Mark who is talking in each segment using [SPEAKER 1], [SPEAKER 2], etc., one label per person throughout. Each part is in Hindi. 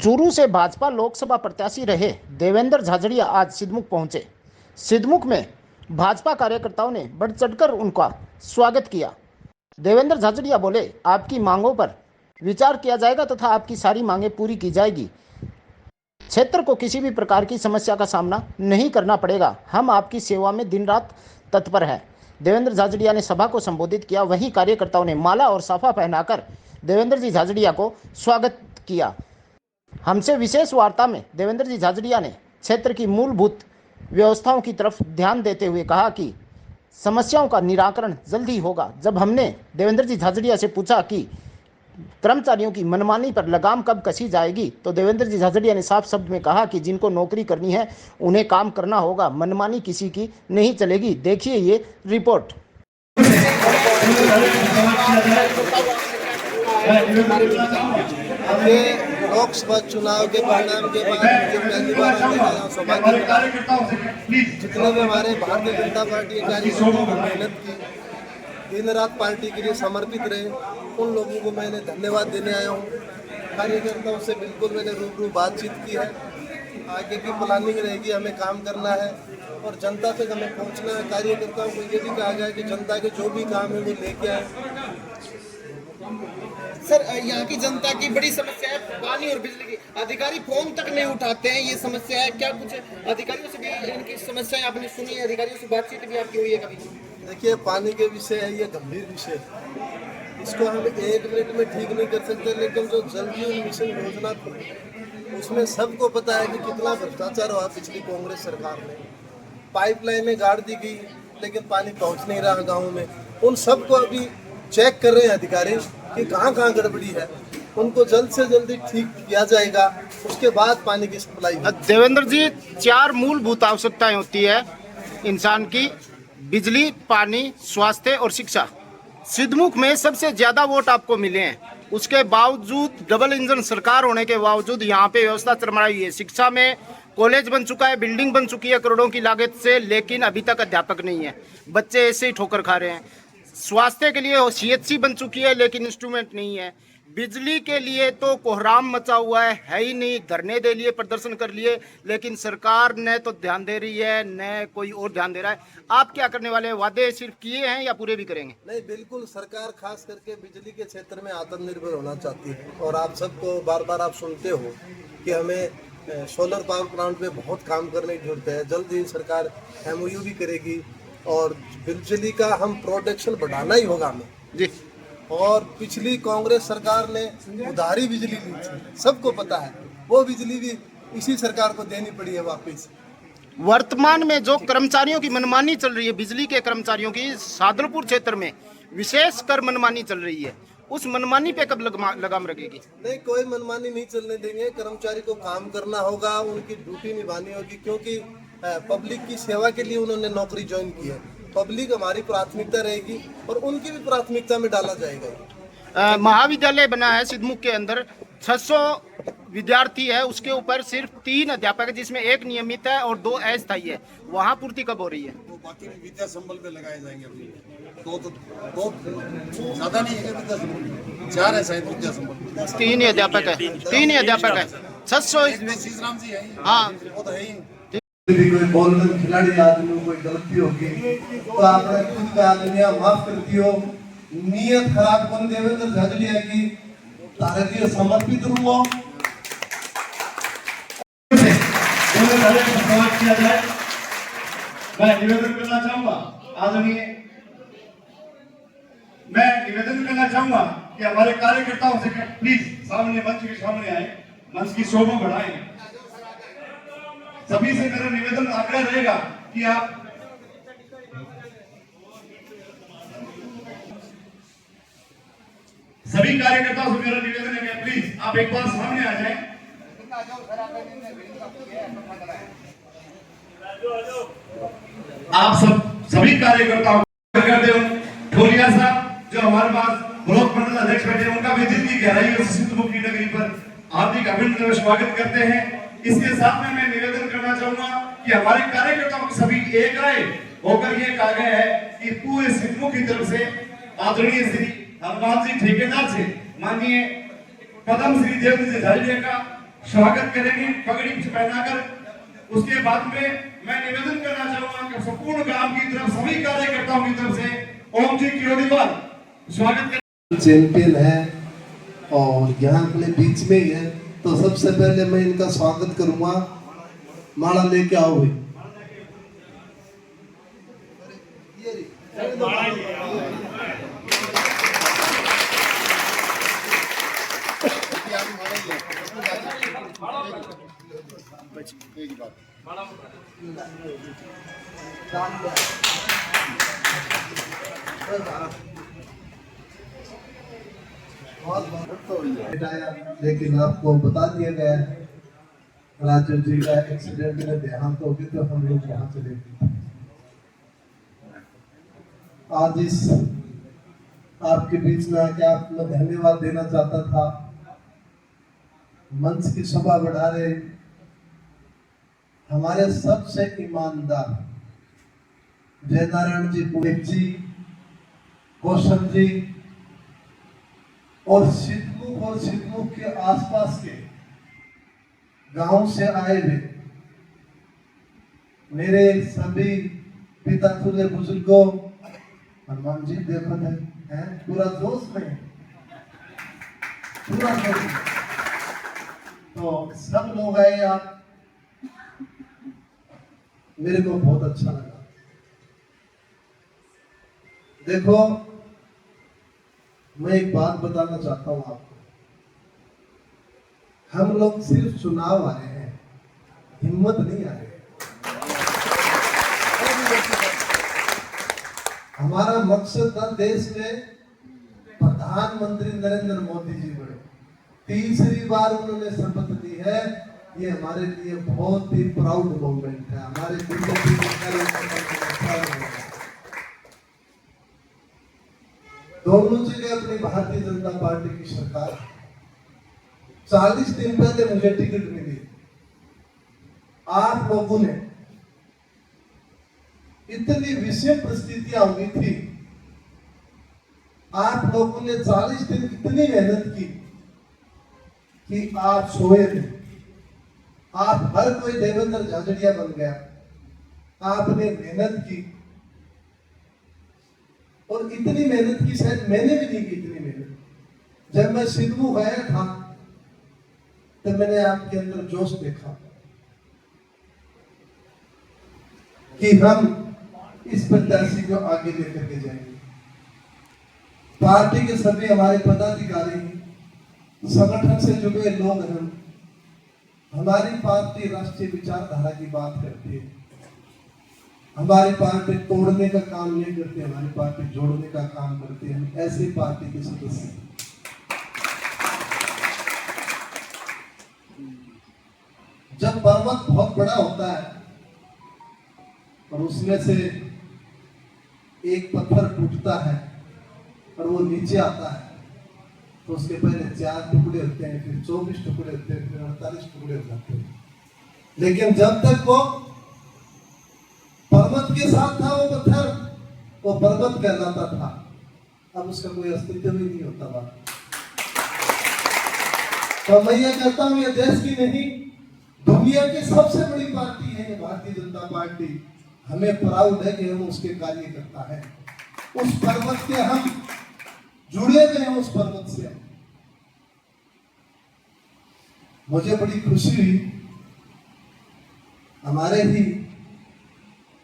[SPEAKER 1] चूरू से भाजपा लोकसभा प्रत्याशी रहे देवेंद्र झाझड़िया आज सिद्धमुख पहुंचे। सिद्धमुख में भाजपा कार्यकर्ताओं ने बढ़ चढ़कर उनका स्वागत किया। देवेंद्र झाझड़िया बोले, आपकी मांगों पर विचार किया जाएगा तथा आपकी सारी मांगें पूरी की जाएगी। क्षेत्र को किसी भी प्रकार की समस्या का सामना नहीं करना पड़ेगा। हम आपकी सेवा में दिन रात तत्पर हैं। देवेंद्र झाझड़िया ने सभा को संबोधित किया। वहीं कार्यकर्ताओं ने माला और साफा पहनाकर देवेंद्र जी झाझड़िया को स्वागत किया। हमसे विशेष वार्ता में देवेंद्र जी झाझड़िया ने क्षेत्र की मूलभूत व्यवस्थाओं की तरफ ध्यान देते हुए कहा कि समस्याओं का निराकरण जल्द ही होगा। जब हमने देवेंद्र जी झाझड़िया से पूछा कि कर्मचारियों की मनमानी पर लगाम कब कसी जाएगी, तो देवेंद्र जी झाझड़िया ने साफ शब्द में कहा कि जिनको नौकरी करनी है उन्हें काम करना होगा, मनमानी किसी की नहीं चलेगी। देखिए ये रिपोर्ट।
[SPEAKER 2] लोकसभा चुनाव के परिणाम के बाद मुझे पहली बार जितने भी हमारे भारतीय जनता पार्टी के कार्यकर्ताओं ने मेहनत की, दिन रात पार्टी के लिए समर्पित रहे, उन लोगों को मैंने धन्यवाद देने आया हूँ। कार्यकर्ताओं से बिल्कुल मैंने रूबरू बातचीत की है। आगे की प्लानिंग रहेगी, हमें काम करना है और जनता तक हमें पहुँचना है। कार्यकर्ताओं को ये भी कहा गया कि जनता के जो भी काम है वो लेके आए।
[SPEAKER 3] सर, यहाँ की जनता की बड़ी समस्या है पानी और बिजली की। अधिकारी फोन तक नहीं उठाते हैं, ये समस्या है। क्या कुछ अधिकारियों से भी इनकी समस्याएं आपने सुनी है? अधिकारियों से बातचीत भी आपकी हुई है कभी?
[SPEAKER 2] देखिए, पानी के विषय है, ये गंभीर विषय है। इसको हम 1 मिनट में ठीक नहीं कर सकते, लेकिन जो जल जीवन मिशन योजना थी उसमें सबको पता है कि कितना भ्रष्टाचार हुआ पिछली कांग्रेस सरकार में। पाइपलाइनें गाड़ दी गई लेकिन पानी पहुँच नहीं रहा गाँव में। उन सबको अभी चेक कर रहे हैं अधिकारी कि कहाँ गड़बड़ी है, उनको जल्द से जल्दी ठीक किया जाएगा। उसके बाद पानी की सप्लाई।
[SPEAKER 1] देवेंद्र जी, 4 मूलभूत आवश्यकताएं होती है इंसान की: बिजली, पानी, स्वास्थ्य और शिक्षा। सिद्धमुख में सबसे ज्यादा वोट आपको मिले हैं। उसके बावजूद डबल इंजन सरकार होने के बावजूद यहाँ पे व्यवस्था चरमराई हुई है। शिक्षा में कॉलेज बन चुका है, बिल्डिंग बन चुकी है करोड़ों की लागत से, लेकिन अभी तक अध्यापक नहीं है। बच्चे ऐसे ही ठोकर खा रहे हैं। स्वास्थ्य के लिए CHC बन चुकी है लेकिन इंस्ट्रूमेंट नहीं है। बिजली के लिए तो कोहराम मचा हुआ है ही नहीं। धरने दे लिए, प्रदर्शन कर लिए, लेकिन सरकार न तो ध्यान दे रही है न कोई और ध्यान दे रहा है। आप क्या करने वाले हैं? वादे सिर्फ किए हैं या पूरे भी करेंगे?
[SPEAKER 2] नहीं, बिल्कुल। सरकार खास करके बिजली के क्षेत्र में आत्मनिर्भर होना चाहती है और आप सबको बार बार आप सुनते हो कि हमें सोलर पावर प्लांट पे बहुत काम करने की जरूरत है। जल्द ही सरकार MOU भी करेगी और बिजली का हम प्रोडक्शन बढ़ाना ही होगा हमें
[SPEAKER 1] जी।
[SPEAKER 2] और पिछली कांग्रेस सरकार ने उधारी बिजली ली थी, सबको पता है। वो बिजली भी इसी सरकार को देनी पड़ी है वापस।
[SPEAKER 1] वर्तमान में जो कर्मचारियों की मनमानी चल रही है, बिजली के कर्मचारियों की सादुलपुर क्षेत्र में विशेषकर मनमानी चल रही है, उस मनमानी पे कब लगाम लगेगी?
[SPEAKER 2] नहीं, कोई मनमानी नहीं चलने देंगे। कर्मचारी को काम करना होगा, उनकी ड्यूटी निभानी होगी, क्योंकि पब्लिक की सेवा के लिए उन्होंने नौकरी ज्वाइन की है। पब्लिक हमारी प्राथमिकता रहेगी और उनकी भी प्राथमिकता में डाला जाएगा।
[SPEAKER 1] महाविद्यालय बना है सिद्धमुख के अंदर, 600 विद्यार्थी है, उसके ऊपर सिर्फ 3 अध्यापक है, जिसमें 1 नियमित है और 2 अस्थायी है। वहाँ पूर्ति कब हो रही है?
[SPEAKER 4] वो बाकी विद्या संबल पे लगाए जाएंगे। अभी तो ज्यादा नहीं है विद्या संबल, 4 है शायद विद्या संबल।
[SPEAKER 1] 3 ही अध्यापक है, 3 ही अध्यापक है। 600
[SPEAKER 4] राम जी है।
[SPEAKER 1] हाँ,
[SPEAKER 4] वो तो है ही।
[SPEAKER 2] भी कोई बॉलर खिलाड़ी आदमी में कोई गलती होगी तो आपने खुद का आदमी माफ करती हो। नियत खराब कौन देवेंद्र झाझड़िया की तारे दिए समर्पित रूप
[SPEAKER 5] किया जाए। मैं निवेदन करना चाहूंगा आदरणीय, मैं निवेदन करना चाहूंगा कि हमारे कार्यकर्ताओं से प्लीज सामने मंच के सामने आए, मंच की शोभा बढ़ाएं। सभी से मेरा निवेदन आग्रह रहेगा कि आप सभी कार्यकर्ताओं से मेरा निवेदन है कि प्लीज आप एक बार सामने आ जाएं। आप सभी कार्यकर्ताओं करते हो। ढोलिया साहब जो हमारे पास ब्लॉक मंडल अध्यक्ष बैठे हैं, उनका भी दिल की गहराइयों से सिद्धमुख की नगरी पर हार्दिक अभिनंदन स्वागत करते हैं। इसके साथ में मैं निवेदन करना चाहूंगा कि हमारे कार्यकर्ताओं को सभी एक राय होकर ये कहा गया है कि पूरे सिद्धमुख की तरफ से आदरणीय श्री हनुमान जी ठेकेदार से माननीय पद्म श्री देवेंद्र जी झाझड़िया का स्वागत करेंगे पगड़ी पहनाकर। उसके बाद में मैं निवेदन करना चाहूंगा कि संपूर्ण गांव की तरफ सभी कार्यकर्ताओं की तरफ से ओम जी किरोड़ीवाल स्वागत करें।
[SPEAKER 2] चैंपियन है और यहाँ अपने बीच में ही है, तो सबसे पहले मैं इनका स्वागत करूंगा। माला लेके आओ भाई। लेकिन आपको बता दिया गया है राजू जी का एक्सीडेंट में देहांत हो गया, तो हम लोग यहाँ चले गए। आज इस आपके बीच में आके आपको धन्यवाद देना चाहता था। मंच की शोभा बढ़ा रहे हमारे सबसे ईमानदार जयनारायण जी, पुलिस जी, कौशल जी और सिद्धमुख के आसपास के गांव से आए हुए मेरे सभी पिता तुल्य बुजुर्गों, हनुमान जी देखो है पूरा जोश में, पूरा जोश में। तो सब लोग आए, आप मेरे को बहुत अच्छा लगा। देखो मैं एक बात बताना चाहता हूं आपको, हम लोग सिर्फ चुनाव आए हैं, हिम्मत नहीं आ रही। हमारा मकसद था देश में प्रधानमंत्री नरेंद्र मोदी जी बने। तीसरी बार उन्होंने शपथ ली है, ये हमारे लिए बहुत ही प्राउड मोमेंट है। हमारे दोनों जगह अपनी भारतीय जनता पार्टी की सरकार। 40 दिन पहले मुझे टिकट मिली, आप लोगों ने इतनी विषम परिस्थितियां हुई थी, आप लोगों ने 40 दिन इतनी मेहनत की कि आप सोए थे। आप हर कोई देवेंद्र झाझड़िया बन गया। आपने मेहनत की और इतनी मेहनत की शायद मैंने भी नहीं की इतनी मेहनत। जब मैं सिद्धमुख आया था तो मैंने आपके अंदर जोश देखा कि हम इस प्रत्याशी को आगे लेकर के जाएंगे। पार्टी के सभी हमारे पदाधिकारी, संगठन से जुड़े लोग हैं। हमारी पार्टी राष्ट्रीय विचारधारा की बात करती है। हमारी पार्टी तोड़ने का काम नहीं करती, हमारी पार्टी जोड़ने का काम करती है। हम ऐसी पार्टी के सदस्य हैं। जब पर्वत बहुत बड़ा होता है और उसमें से एक पत्थर टूटता है और वो नीचे आता है, तो उसके पहले 4 टुकड़े होते हैं, फिर 24 टुकड़े होते हैं, फिर 48 टुकड़े हो जाते हैं। लेकिन जब तक वो पर्वत के साथ था वो पत्थर, वो पर्वत कहलाता था। अब उसका कोई अस्तित्व ही नहीं होता बात। तो मैं ये कहता हूं, ये देश की नहीं दुनिया की सबसे बड़ी पार्टी है भारतीय जनता पार्टी। हमें प्राउड है कि हम उसके कार्यकर्ता हैं। उस पर्वत के हम जुड़े गए हैं, उस पर्वत से। मुझे बड़ी खुशी हुई, हमारे ही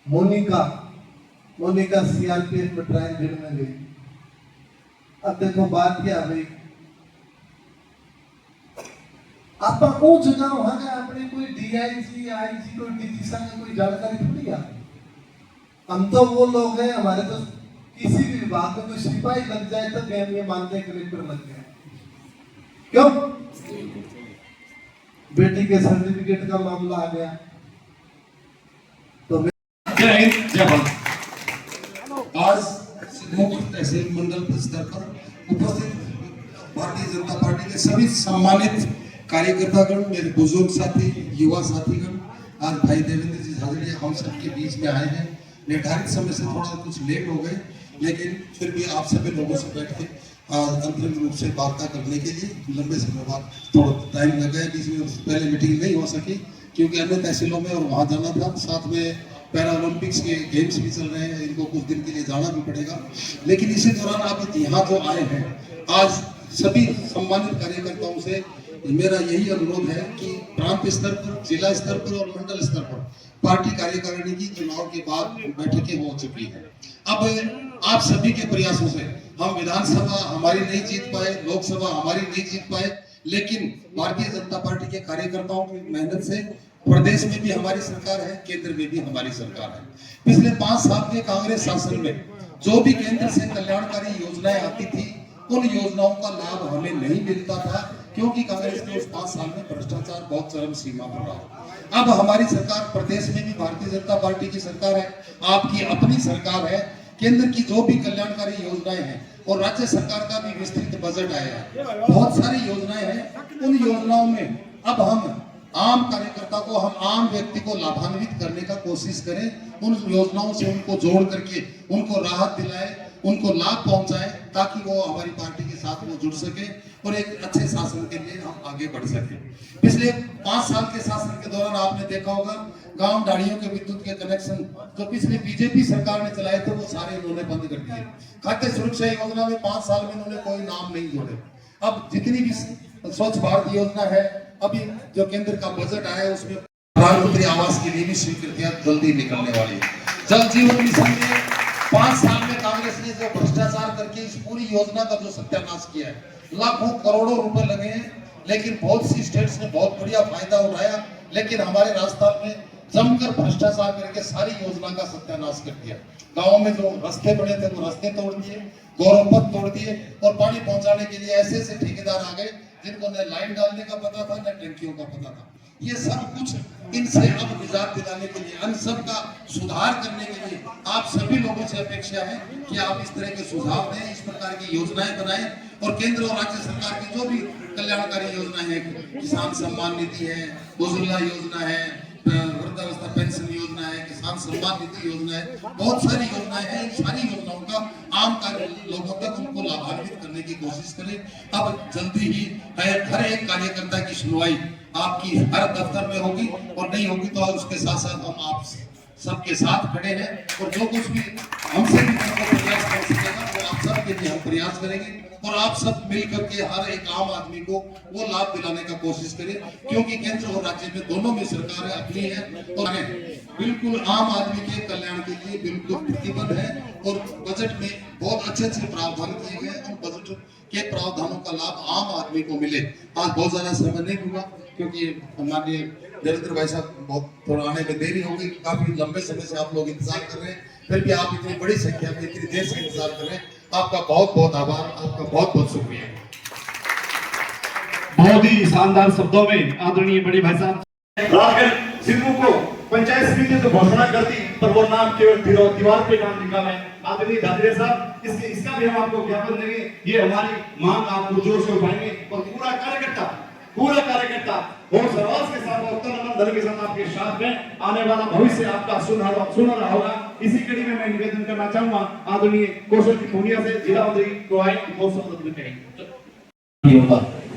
[SPEAKER 2] मोनिका सीआरपीएफ में ट्रायल जेल में गई। अब देखो बात क्या भाई, आप जगह वहां गए, अपने कोई डीआईजी आईजी कोई डीजी संग कोई जानकारी थोड़ी आ। हम तो वो लोग हैं, हमारे तो किसी भी विभाग में कोई सिपाही लग जाए तो हम ये मानते हैं कलेक्टर लग गए। क्यों? बेटी के सर्टिफिकेट का मामला आ गया तो
[SPEAKER 4] जय हिंद जय भारत। आज सिद्धमुख तहसील मंडल स्तर पर उपस्थित भारतीय जनता पार्टी के सभी सम्मानित कार्यकर्तागण, मेरे बुजुर्ग साथी, युवा साथीगण, आज भाई देवेंद्र जी झाझड़िया हम सबके बीच में आए हैं। निर्धारित समय से थोड़ा कुछ लेट हो गए, लेकिन फिर भी आप सभी लोगों से बैठ के अंतरिम रूप से वार्ता करने के लिए लंबे समय बाद थोड़ा टाइम लग गया, बीच में पहले मीटिंग नहीं हो सकी क्योंकि अन्य तहसीलों में और वहाँ जाना था, साथ में पैरा ओलंपिक्स के गेम्स भी चल रहे हैं, इनको कुछ दिन के लिए जाना भी पड़ेगा। लेकिन इसी दौरान आप यहाँ जो आए हैं, आज सभी सम्मानित कार्यकर्ताओं से मेरा यही अनुरोध है कि प्रांत स्तर पर, जिला स्तर पर और मंडल स्तर पर पार्टी कार्यकारिणी की चुनाव के बाद बैठकें हो चुकी हैं। अब आप सभी के प्रयासों से हम विधानसभा हमारी नहीं जीत पाए, लोकसभा हमारी नहीं जीत पाए, लेकिन भारतीय जनता पार्टी के कार्यकर्ताओं की मेहनत से प्रदेश में भी हमारी सरकार है, केंद्र में भी हमारी सरकार है। पिछले 5 साल के कांग्रेस शासन में जो भी केंद्र से कल्याणकारी योजनाएं आती थी, उन योजनाओं का लाभ हमें नहीं मिलता था क्योंकि कांग्रेस के उस 5 साल में भ्रष्टाचार बहुत चरम सीमा पर रहा। अब हमारी सरकार, प्रदेश में भी भारतीय जनता पार्टी की सरकार है, आपकी अपनी सरकार है, केंद्र की जो भी कल्याणकारी योजनाएं हैं और राज्य सरकार का भी विस्तृत बजट आया है, बहुत सारी योजनाएं हैं। उन योजनाओं में अब हम आम कार्यकर्ता को, हम आम व्यक्ति को लाभान्वित करने का कोशिश करें, उन योजनाओं से उनको जोड़ करके उनको राहत दिलाएं, उनको लाभ पहुंचाएं ताकि वो हमारी पार्टी के साथ वो जुड़ सके और एक अच्छे शासन के लिए हम आगे बढ़ सके। पिछले 5 साल के शासन के दौरान आपने देखा होगा गांव डाड़ियों के विद्युत के कनेक्शन जो पिछले बीजेपी सरकार ने चलाए थे वो सारे इन्होंने बंद कर दिए। खाद्य सुरक्षा योजना में 5 साल में इन्होंने कोई नाम नहीं जोड़े। अब जितनी भी स्वच्छ भारत योजना है, अभी जो केंद्र का बजट आया है उसमें प्रधानमंत्री आवास के लिए भी स्वीकृतियां जल्दी निकलने वाली है। जल जीवन मिशन में 5 साल में कांग्रेस ने जो भ्रष्टाचार करके इस पूरी योजना का जो सत्यानाश किया है, लाखों करोड़ों रुपए लगे हैं, लेकिन बहुत सी स्टेट्स ने बहुत बढ़िया फायदा उठाया, लेकिन हमारे राजस्थान में जमकर भ्रष्टाचार करके सारी योजना का सत्यानाश कर दिया। गाँव में जो रास्ते बने थे वो रास्ते तोड़ दिए, गौरव पथ तोड़ दिए और पानी पहुंचाने के लिए ऐसे ऐसे ठेकेदार आ गए जिनको न लाइन डालने का पता था न टंकियों का पता था। ये सब कुछ इनसे अब निजात दिलाने के लिए, इन सब का सुधार करने के लिए आप सभी लोगों से अपेक्षा है कि आप इस तरह के सुझाव दें, इस प्रकार की योजनाएं बनाएं और केंद्र और राज्य सरकार की जो भी कल्याणकारी योजनाएं हैं, किसान सम्मान निधि है, उज्ज्वला योजना है, वृद्धावस्था पेंशन योजना है, किसान सम्मान निधि योजना है, बहुत सारी योजनाएं हैं। इन सारी योजनाओं का आम लोगों तक उनको लाभान्वित करने की कोशिश करें। अब जल्दी ही हर एक कार्यकर्ता की सुनवाई आपकी हर दफ्तर में होगी और नहीं होगी तो उसके साथ साथ हम आप सबके साथ खड़े हैं और जो कुछ भी हमसे भी प्रयास कर सकेगा वो आप सबके लिए हम प्रयास करेंगे और आप सब मिलकर के हर एक आम आदमी को वो लाभ दिलाने का कोशिश करें, क्योंकि केंद्र और राज्य में दोनों में सरकारें अपनी है और बिल्कुल आम आदमी के कल्याण के लिए बिल्कुल प्रतिबद्ध है और बजट में बहुत अच्छे अच्छे प्रावधान किए गए। उन बजट के प्रावधानों का लाभ आम आदमी को मिले। आज बहुत ज्यादा समय नहीं हुआ क्योंकि हमारे देवेंद्र भाई साहब बहुत थोड़ा आने में देरी हो गई, काफी लंबे समय से आप लोग इंतजार कर रहे हैं, फिर भी आप इतनी बड़ी संख्या में इतनी देर से इंतजार कर रहे हैं, आपका बहुत बहुत आभार, आपका बहुत बहुत शुक्रिया।
[SPEAKER 5] बहुत ही शानदार शब्दों में आदरणीय बड़े भाई साहब राजगढ़ सिद्धू को पंचायत समिति तो घोषणा कर दी पर वो नाम केवल दीवार पे नाम लिखा है। आदरणीय झाजड़िया साहब इसका भी हम आपको ज्ञापन देंगे, ये हमारी मांग आप जोर से उठाएंगे और पूरा कार्यकर्ता और समाज के साथ और तन मन धन के साथ आपके साथ में आने वाला भविष्य आपका सुनहरा होगा। इसी कड़ी में मैं निवेदन करना चाहूंगा आदरणीय कौशल की पूर्णिया से जिला मंत्री को आए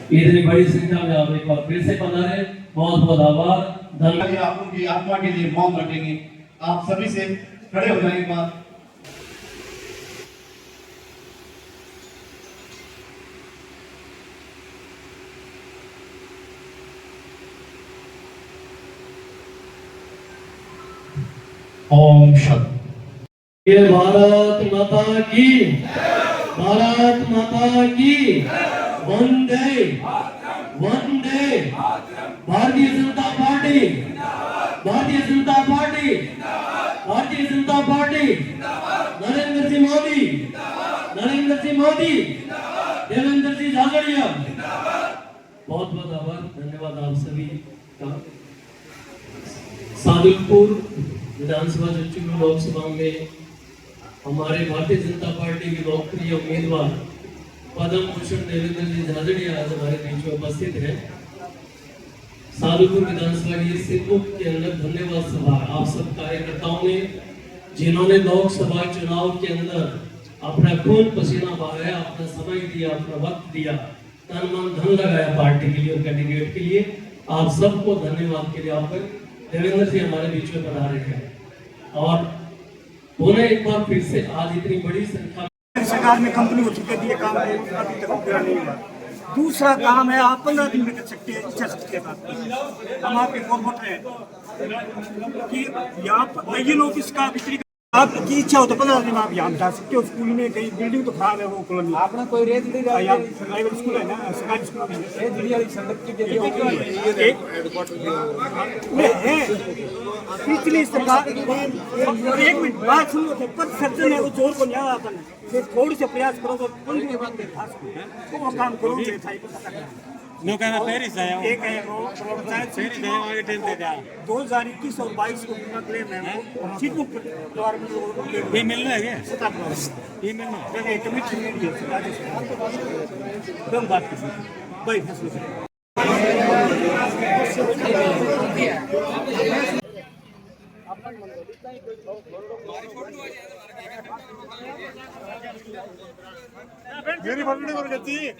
[SPEAKER 6] इतनी बड़ी संख्या में आप एक बार फिर से पधारे, बहुत बहुत आभार, धन्यवाद।
[SPEAKER 5] आप उनकी आत्मा के लिए मौन रखेंगे। आप सभी से खड़े हो जाएंगे। बात ओम शांति।
[SPEAKER 6] ये भारत माता की, भारत माता की वंदे वंदे। Bharatiya Janata party, Bharatiya Janata party, Bharatiya Janata party, Narendra Singh Modi, Narendra Singh Modi, Devendra Singh Jhajharia. बहुत बहुत आभार, धन्यवाद आप सभी का। सादुलपुर विधानसभा चुनाव लोकसभा में हमारे भारतीय जनता पार्टी के लोकप्रिय उम्मीदवार पद्म भूषण देवेंद्र जी झाझड़िया आज हमारे बीच में उपस्थित है। सादुलपुर विधानसभा की सिद्धू के अंदर धन्यवाद सभा आप सब कार्यकर्ताओं ने, जिन्होंने लोकसभा चुनाव के अंदर अपना खून पसीना बहाया, अपना समय दिया, अपना वक्त दिया, तन मन धन लगाया पार्टी के लिए और कैंडिडेट के लिए। आप सबको धन्यवाद के लिए आपको देवेंद्र जी हमारे बीच में पधारे हैं। और पुनः एक बार फिर से आज इतनी बड़ी संख्या
[SPEAKER 7] सरकार में कंपनी हो चुकी है, ये काम अभी तक पूरा नहीं हुआ। दूसरा काम है, आप 15 दिन में कर सकते हैं इच्छा शक्ति के साथ। हम आपके फॉरवर्ड हैं कि यहाँ पर ये ऑफिस का बिक्री आपकी इच्छा हो तो 15 दिन में आप यहाँ जा सकते हो। स्कूल में कहीं बिल्डिंग तो खराब है, वो कॉलोनी आपने कोई रेट नहीं प्राइवेट स्कूल है ना, सरकारी स्कूल पिछली सरकार। एक मिनट बात सुनो, पद सज्जन है वो चोर को न्याय आता है। थोड़ी से प्रयास करो तो वो काम करो। एक है वो 2021 और 22 को बीमा क्लेम है, वो सिद्धमुख द्वारा ये मिलना है क्या? ये मिलना है कमिटी में भी है। बात कर भाई फैसले मेरी फलनी कर गई।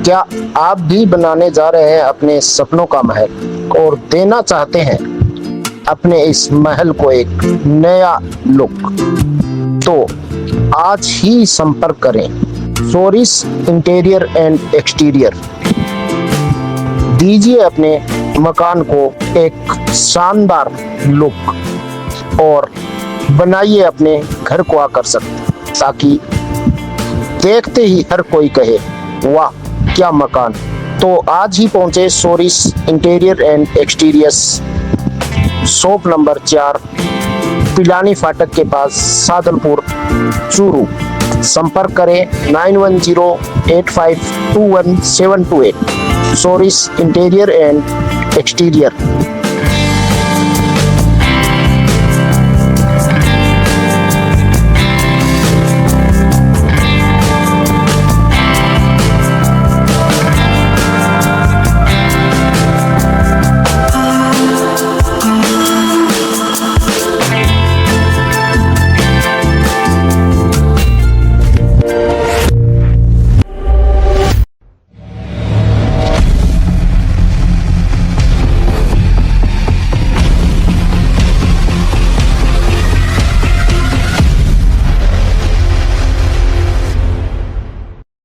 [SPEAKER 1] क्या आप भी बनाने जा रहे हैं अपने सपनों का महल और देना चाहते हैं अपने इस महल को एक नया लुक? तो आज ही संपर्क करें सोरिस इंटीरियर एंड एक्सटीरियर। दीजिए अपने मकान को एक शानदार लुक और बनाइए अपने घर को आकर्षक, ताकि देखते ही हर कोई कहे वाह क्या मकान। तो आज ही पहुंचे Soris interior and exteriors, shop number 4, Pilani फाटक के पास, सादलपुर, चूरू। संपर्क करें 9108521728। Soris interior and exterior.